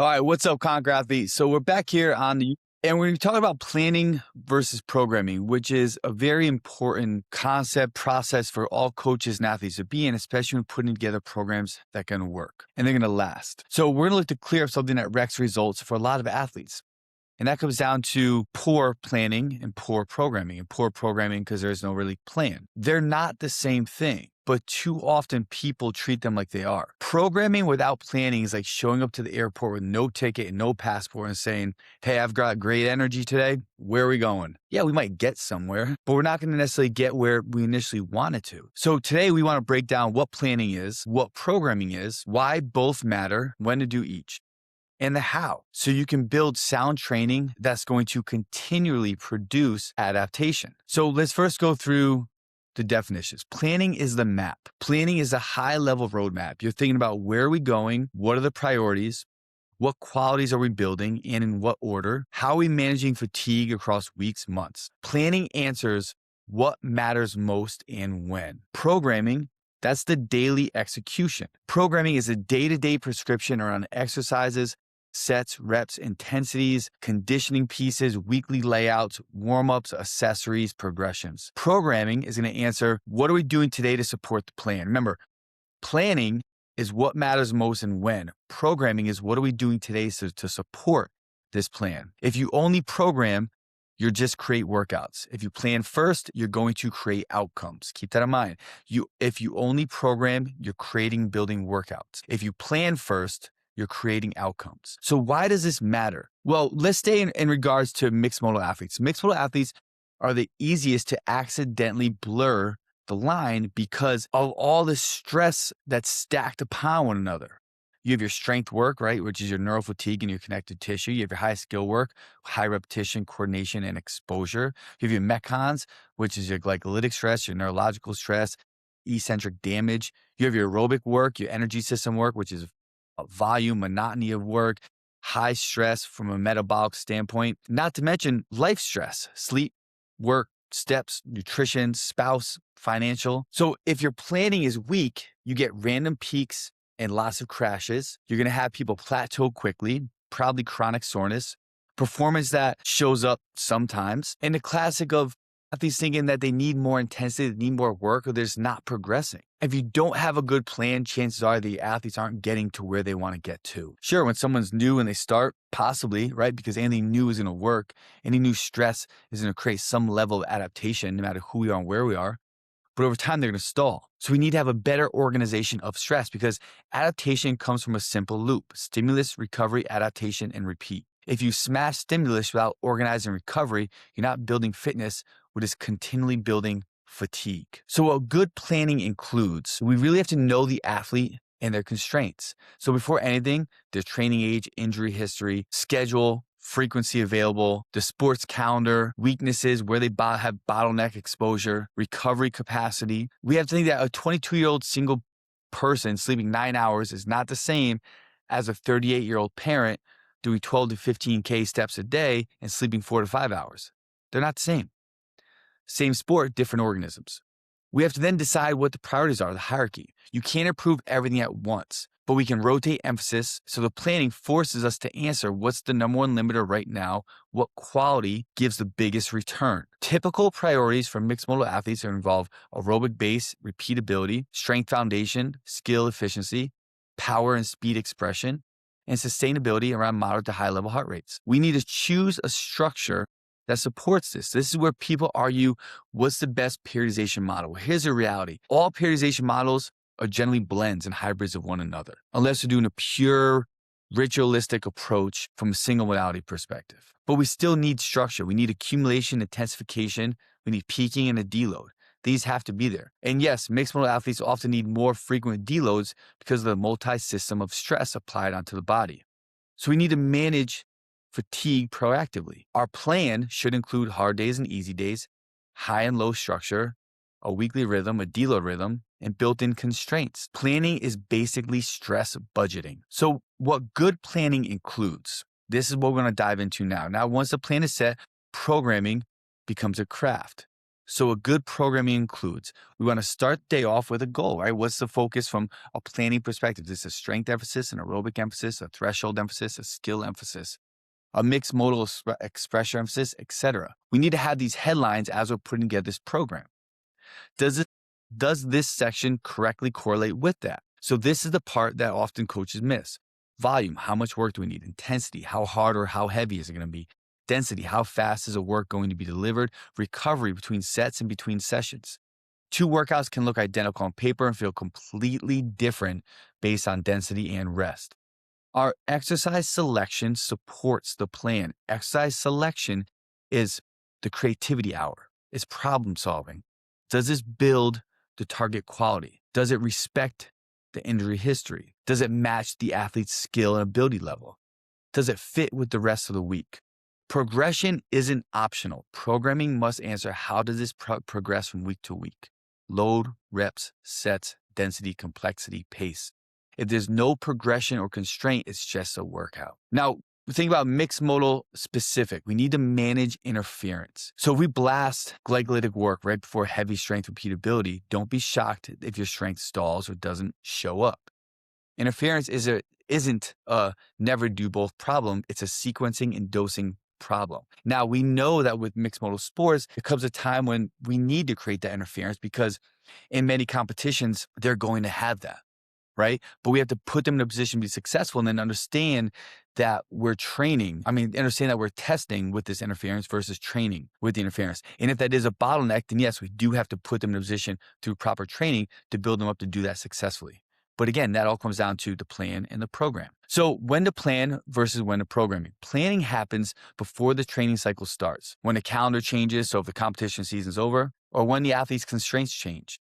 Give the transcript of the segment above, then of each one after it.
All right, what's up, Conquer Athlete? So we're back here and we're talking about planning versus programming, which is a very important concept process for all coaches and athletes to be in, especially when putting together programs that are going to work and they're going to last. So we're going to look to clear up something that wrecks results for a lot of athletes. And that comes down to poor planning and poor programming. And poor programming because there's no really plan. They're not the same thing, but too often people treat them like they are. Programming without planning is like showing up to the airport with no ticket and no passport and saying, hey, I've got great energy today. Where are we going? Yeah, we might get somewhere, but we're not going to necessarily get where we initially wanted to. So today we want to break down what planning is, what programming is, why both matter, when to do each, and the how. So you can build sound training that's going to continually produce adaptation. So let's first go through the definitions. Planning is the map. Planning is a high-level roadmap. You're thinking about where are we going? What are the priorities? What qualities are we building and in what order? How are we managing fatigue across weeks, months? Planning answers what matters most and when. Programming, that's the daily execution. Programming is a day-to-day prescription around exercises, sets, reps, intensities, conditioning pieces, weekly layouts, warm-ups, accessories, progressions. Programming is going to answer, what are we doing today to support the plan? Remember, planning is what matters most and when. Programming is what are we doing today to support this plan. If you only program, you just create workouts. If you plan first, you're going to create outcomes. Keep that in mind. If you only program, you're building workouts. If you plan first, you're creating outcomes. So why does this matter? Well, let's stay in regards to mixed modal athletes. Mixed modal athletes are the easiest to accidentally blur the line because of all the stress that's stacked upon one another. You have your strength work, right, which is your neural fatigue and your connective tissue. You have your high skill work, high repetition, coordination, and exposure. You have your metcons, which is your glycolytic stress, your neurological stress, eccentric damage. You have your aerobic work, your energy system work, which is volume, monotony of work, high stress from a metabolic standpoint, not to mention life stress, sleep, work, steps, nutrition, spouse, financial. So if your planning is weak, you get random peaks and lots of crashes. You're going to have people plateau quickly, probably chronic soreness, performance that shows up sometimes, and the classic of athletes thinking that they need more intensity, they need more work, or they're just not progressing. If you don't have a good plan, chances are the athletes aren't getting to where they want to get to. Sure, when someone's new and they start, possibly, right? Because anything new is going to work. Any new stress is going to create some level of adaptation, no matter who we are and where we are. But over time, they're going to stall. So we need to have a better organization of stress because adaptation comes from a simple loop: stimulus, recovery, adaptation, and repeat. If you smash stimulus without organizing recovery, you're not building fitness, which is continually building fatigue. So what good planning includes, we really have to know the athlete and their constraints. So before anything, their training age, injury history, schedule, frequency available, the sports calendar, weaknesses, where they have bottleneck exposure, recovery capacity. We have to think that a 22-year-old single person sleeping 9 hours is not the same as a 38-year-old parent doing 12 to 15K steps a day and sleeping 4 to 5 hours. They're not the same. Same sport, different organisms. We have to then decide what the priorities are, the hierarchy. You can't improve everything at once, but we can rotate emphasis. So the planning forces us to answer what's the number one limiter right now, what quality gives the biggest return. Typical priorities for mixed modal athletes involve aerobic base, repeatability, strength foundation, skill efficiency, power and speed expression, and sustainability around moderate to high level heart rates. We need to choose a structure that supports this. This is where people argue, what's the best periodization model? Well, here's the reality. All periodization models are generally blends and hybrids of one another, unless we're doing a pure ritualistic approach from a single modality perspective. But we still need structure. We need accumulation, intensification. We need peaking and a deload. These have to be there. And yes, mixed modal athletes often need more frequent deloads because of the multi-system of stress applied onto the body. So we need to manage fatigue proactively. Our plan should include hard days and easy days, high and low structure, a weekly rhythm, a deload rhythm, and built-in constraints. Planning is basically stress budgeting. So what good planning includes, this is what we're going to dive into now. Now, once the plan is set, programming becomes a craft. So a good programming includes, we want to start the day off with a goal, right? What's the focus from a planning perspective? Is this a strength emphasis, an aerobic emphasis, a threshold emphasis, a skill emphasis, a mixed modal expression emphasis, etc. We need to have these headlines as we're putting together this program. Does this section correctly correlate with that? So this is the part that often coaches miss. Volume, how much work do we need? Intensity, how hard or how heavy is it going to be? Density, how fast is the work going to be delivered? Recovery between sets and between sessions. Two workouts can look identical on paper and feel completely different based on density and rest. Our exercise selection supports the plan. Exercise selection is the creativity hour. It's problem solving. Does this build the target quality? Does it respect the injury history? Does it match the athlete's skill and ability level? Does it fit with the rest of the week? Progression isn't optional. Programming must answer, how does this progress from week to week? Load, reps, sets, density, complexity, pace. If there's no progression or constraint, it's just a workout. Now, think about mixed modal specific. We need to manage interference. So if we blast glycolytic work right before heavy strength repeatability, don't be shocked if your strength stalls or doesn't show up. Interference isn't a never do both problem. It's a sequencing and dosing problem. Now, we know that with mixed modal sports, there comes a time when we need to create that interference because in many competitions, they're going to have that, right? But we have to put them in a position to be successful and then understand that we're training. Understand that we're testing with this interference versus training with the interference. And if that is a bottleneck, then yes, we do have to put them in a position through proper training to build them up to do that successfully. But again, that all comes down to the plan and the program. So when to plan versus when to programming. Planning happens before the training cycle starts, when the calendar changes, so if the competition season's over, or when the athlete's constraints change,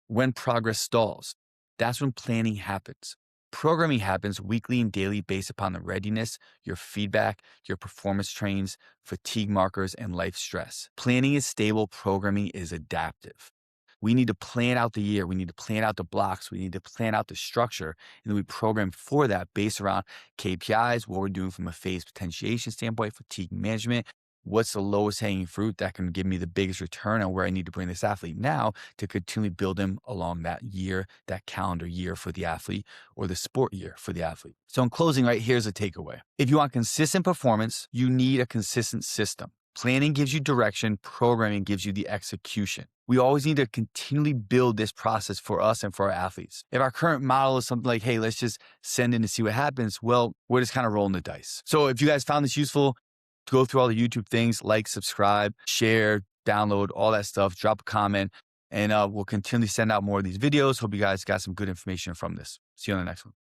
when progress stalls. That's when planning happens. Programming happens weekly and daily based upon the readiness, your feedback, your performance trains, fatigue markers, and life stress. Planning is stable, programming is adaptive. We need to plan out the year. We need to plan out the blocks. We need to plan out the structure. And then we program for that based around KPIs, what we're doing from a phase potentiation standpoint, fatigue management. What's the lowest hanging fruit that can give me the biggest return on where I need to bring this athlete now to continually build him along that year, that calendar year for the athlete or the sport year for the athlete. So in closing, right, here's a takeaway. If you want consistent performance, you need a consistent system. Planning gives you direction, programming gives you the execution. We always need to continually build this process for us and for our athletes. If our current model is something like, hey, let's just send in to see what happens, well, we're just kind of rolling the dice. So if you guys found this useful, go through all the YouTube things, like, subscribe, share, download, all that stuff, drop a comment, and we'll continually send out more of these videos. Hope you guys got some good information from this. See you on the next one.